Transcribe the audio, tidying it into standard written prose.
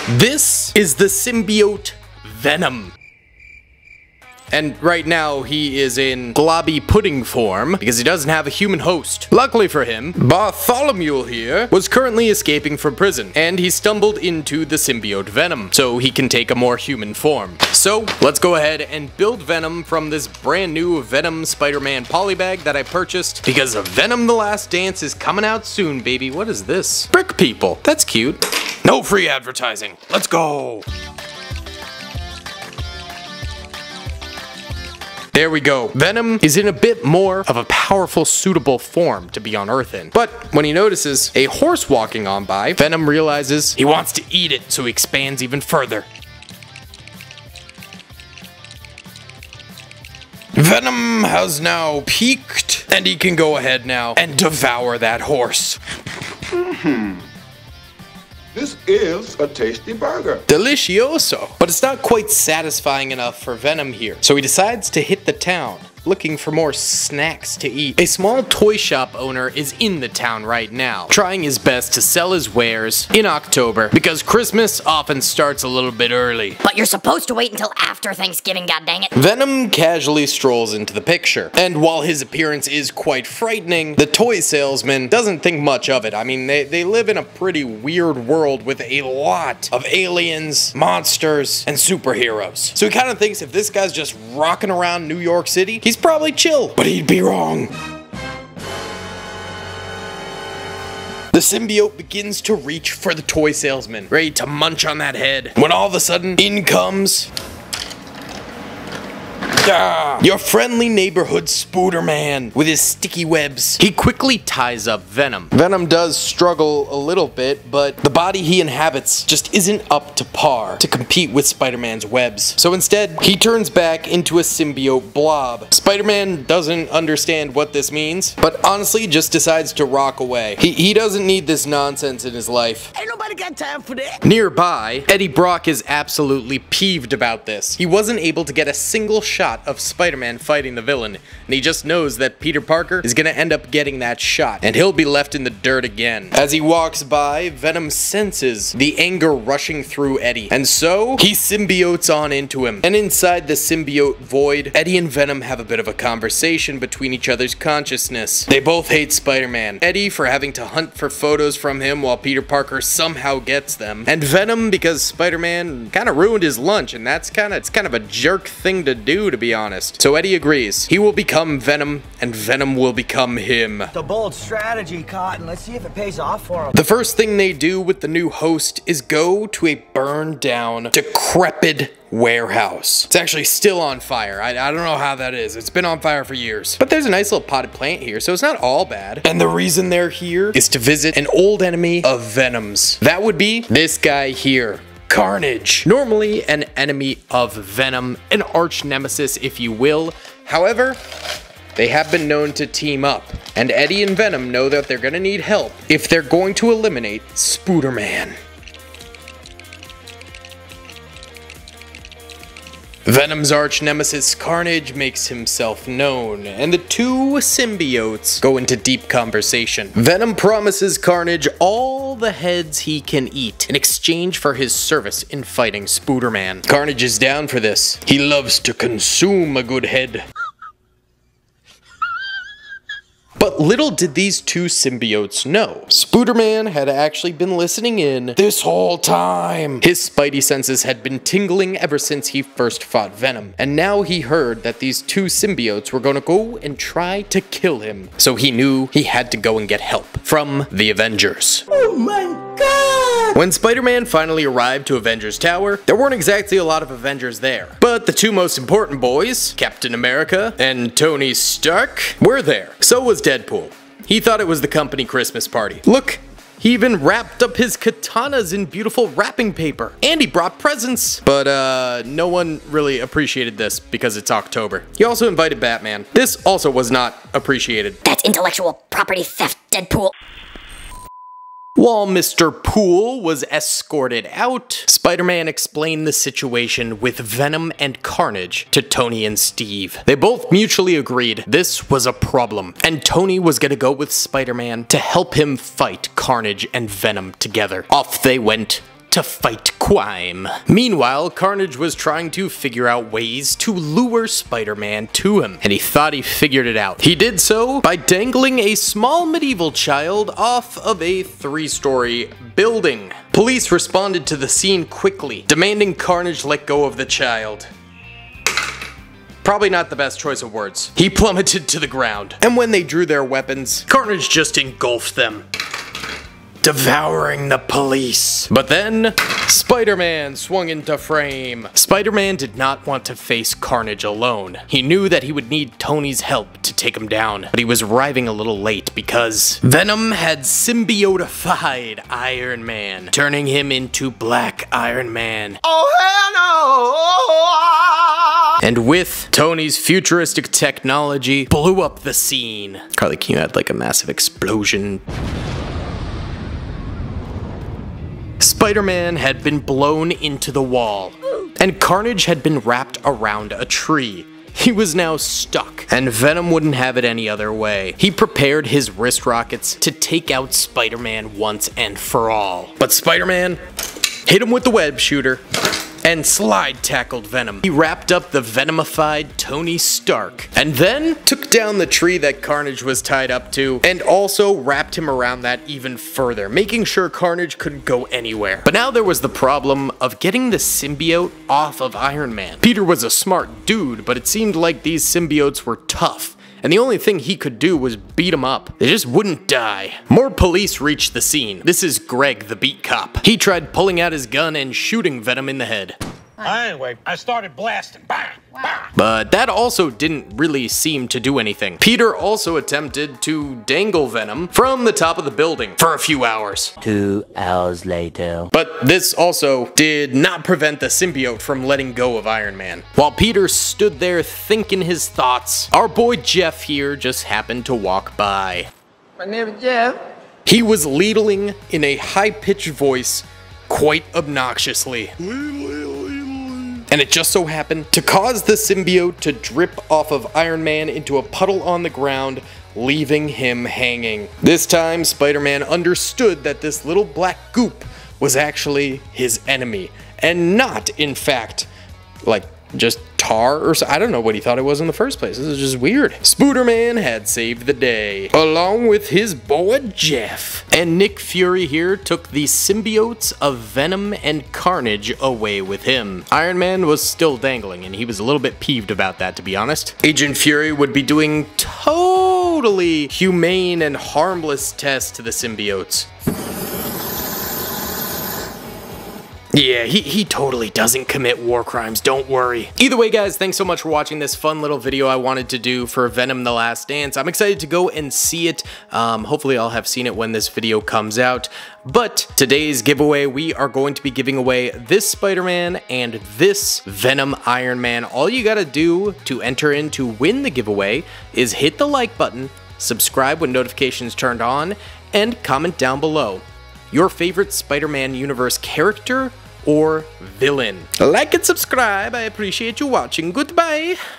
This is the symbiote Venom. And right now he is in globby pudding form because he doesn't have a human host. Luckily for him, Bartholomew here was currently escaping from prison and he stumbled into the symbiote Venom so he can take a more human form. So let's go ahead and build Venom from this brand new Venom Spider-Man polybag that I purchased because Venom The Last Dance is coming out soon, baby. What is this? Brick people. That's cute. No free advertising. Let's go. There we go. Venom is in a bit more of a powerful, suitable form to be on Earth in. But when he notices a horse walking on by, Venom realizes he wants to eat it, so he expands even further. Venom has now peaked, and he can go ahead now and devour that horse. This is a tasty burger. Delicioso. But it's not quite satisfying enough for Venom here. So he decides to hit the town, looking for more snacks to eat. A small toy shop owner is in the town right now, trying his best to sell his wares in October, because Christmas often starts a little bit early. But you're supposed to wait until after Thanksgiving, goddanggit. Venom casually strolls into the picture, and while his appearance is quite frightening, the toy salesman doesn't think much of it. I mean, they live in a pretty weird world with a lot of aliens, monsters, and superheroes. So he kind of thinks if this guy's just rocking around New York City, he's probably chill, but he'd be wrong. The symbiote begins to reach for the toy salesman, ready to munch on that head, when all of a sudden, in comes your friendly neighborhood Spooderman with his sticky webs. He quickly ties up Venom. Venom does struggle a little bit, but the body he inhabits just isn't up to par to compete with Spider-Man's webs. So instead, he turns back into a symbiote blob. Spider-Man doesn't understand what this means, but honestly just decides to rock away. He doesn't need this nonsense in his life. Ain't nobody got time for that. Nearby, Eddie Brock is absolutely peeved about this. He wasn't able to get a single shot of Spider-Man fighting the villain, and he just knows that Peter Parker is gonna end up getting that shot, and he'll be left in the dirt again. As he walks by, Venom senses the anger rushing through Eddie, and so he symbiotes on into him. And inside the symbiote void, Eddie and Venom have a bit of a conversation between each other's consciousness. They both hate Spider-Man. Eddie for having to hunt for photos from him while Peter Parker somehow gets them, and Venom because Spider-Man kind of ruined his lunch, and it's kind of a jerk thing to do, to be honest. So Eddie agrees. He will become Venom, and Venom will become him. The bold strategy, Cotton. Let's see if it pays off for him. The first thing they do with the new host is go to a burned down, decrepit warehouse. It's actually still on fire. I don't know how that is. It's been on fire for years. But there's a nice little potted plant here, so it's not all bad. And the reason they're here is to visit an old enemy of Venom's. That would be this guy here. Carnage. Normally an enemy of Venom, an arch nemesis if you will. However, they have been known to team up, and Eddie and Venom know that they're gonna need help if they're going to eliminate Spooderman. Venom's arch nemesis Carnage makes himself known, and the two symbiotes go into deep conversation. Venom promises Carnage all the heads he can eat in exchange for his service in fighting Spooderman. Carnage is down for this. He loves to consume a good head. But little did these two symbiotes know, Spooderman had actually been listening in this whole time. His spidey senses had been tingling ever since he first fought Venom, and now he heard that these two symbiotes were gonna go and try to kill him. So he knew he had to go and get help from the Avengers. Oh my god! When Spider-Man finally arrived to Avengers Tower, there weren't exactly a lot of Avengers there. But the two most important boys, Captain America and Tony Stark, were there. So was Deadpool. He thought it was the company Christmas party. Look, he even wrapped up his katanas in beautiful wrapping paper. And he brought presents. But no one really appreciated this because it's October. He also invited Batman. This also was not appreciated. That's intellectual property theft, Deadpool. While Mr. Poole was escorted out, Spider-Man explained the situation with Venom and Carnage to Tony and Steve. They both mutually agreed this was a problem, and Tony was gonna go with Spider-Man to help him fight Carnage and Venom together. Off they went to fight crime. Meanwhile, Carnage was trying to figure out ways to lure Spider-Man to him, and he thought he figured it out. He did so by dangling a small medieval child off of a 3-story building. Police responded to the scene quickly, demanding Carnage let go of the child. Probably not the best choice of words. He plummeted to the ground, and when they drew their weapons, Carnage just engulfed them, devouring the police. But then, Spider-Man swung into frame. Spider-Man did not want to face Carnage alone. He knew that he would need Tony's help to take him down, but he was arriving a little late because Venom had symbiotified Iron Man, turning him into Black Iron Man. Oh, hell no! And with Tony's futuristic technology, blew up the scene. Carly, can you add like a massive explosion? Spider-Man had been blown into the wall, and Carnage had been wrapped around a tree. He was now stuck, and Venom wouldn't have it any other way. He prepared his wrist rockets to take out Spider-Man once and for all. But Spider-Man hit him with the web shooter and slide tackled Venom. He wrapped up the Venomified Tony Stark, and then took down the tree that Carnage was tied up to, and also wrapped him around that even further, making sure Carnage couldn't go anywhere. But now there was the problem of getting the symbiote off of Iron Man. Peter was a smart dude, but it seemed like these symbiotes were tough, and the only thing he could do was beat him up. They just wouldn't die. More police reached the scene. This is Greg, the beat cop. He tried pulling out his gun and shooting Venom in the head. Anyway, I started blasting. Bang! Bang! But that also didn't really seem to do anything. Peter also attempted to dangle Venom from the top of the building for a few hours. 2 hours later. But this also did not prevent the symbiote from letting go of Iron Man. While Peter stood there thinking his thoughts, our boy Jeff here just happened to walk by. My name is Jeff. He was ladling in a high-pitched voice quite obnoxiously. And it just so happened to cause the symbiote to drip off of Iron Man into a puddle on the ground, leaving him hanging. This time, Spider-Man understood that this little black goop was actually his enemy, and not, in fact, like, just tar or so. I don't know what he thought it was in the first place. This is just weird. Spooderman had saved the day, along with his boy Jeff. And Nick Fury here took the symbiotes of Venom and Carnage away with him. Iron Man was still dangling, and he was a little bit peeved about that, to be honest. Agent Fury would be doing totally humane and harmless tests to the symbiotes. Yeah, he totally doesn't commit war crimes, don't worry. Either way, guys, thanks so much for watching this fun little video I wanted to do for Venom: The Last Dance. I'm excited to go and see it. Hopefully I'll have seen it when this video comes out. But today's giveaway, we are going to be giving away this Spider-Man and this Venom Iron Man. All you gotta do to enter in to win the giveaway is hit the like button, subscribe when notifications turned on, and comment down below your favorite Spider-Man universe character or villain. Like and subscribe. I appreciate you watching. Goodbye.